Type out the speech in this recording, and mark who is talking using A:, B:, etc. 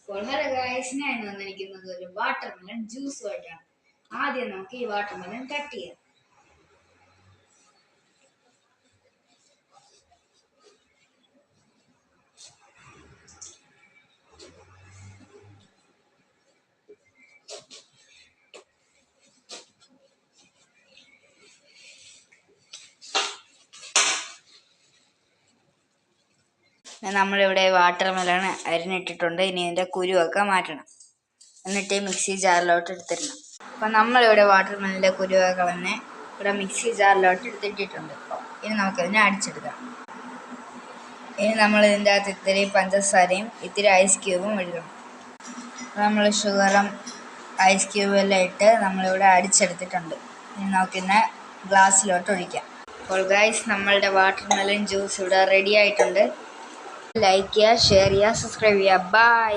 A: Hello guys, ഞാൻ വന്നിരിക്കുന്നത് ഒരു വാട്ടർമെലൺ ജ്യൂസുമായിട്ടാണ്. ആദ്യം നമുക്ക് ഈ വാട്ടർമെലൺ കട്ട് ചെയ്യാം. നമ്മളിവിടെ വാട്ടർമെലൺ അരിഞ്ഞിട്ടിട്ടുണ്ട്. ഇനി ഇതിൻ്റെ കുരുവൊക്കെ മാറ്റണം, എന്നിട്ട് മിക്സി ജാറിലോട്ട് എടുത്തിടണം. അപ്പം നമ്മളിവിടെ വാട്ടർമെലണിൻ്റെ കുരുവൊക്കെ കളഞ്ഞ് ഇവിടെ മിക്സി ജാറിലോട്ട് എടുത്തിട്ടിട്ടുണ്ട്. ഇനി നമുക്കതിനെ അടിച്ചെടുക്കാം. ഇനി നമ്മൾ ഇതിൻ്റെ അകത്ത് ഇത്തിരി പഞ്ചസാരയും ഇത്തിരി ഐസ് ക്യൂബും ഇടണം. നമ്മൾ ഷുഗറും ഐസ് ക്യൂബും എല്ലാം ഇട്ട് നമ്മളിവിടെ അടിച്ചെടുത്തിട്ടുണ്ട്. ഇനി നമുക്കിന്ന് ഗ്ലാസ്സിലോട്ട് ഒഴിക്കാം. അപ്പോൾ ഗൈസ്, നമ്മളുടെ വാട്ടർമെലൺ ജ്യൂസ് ഇവിടെ റെഡി ആയിട്ടുണ്ട്. ലൈക്ക് ചെയ്യുക, ഷെയർ ചെയ്യുക, സബ്സ്ക്രൈബ് ചെയ്യുക. ബൈ.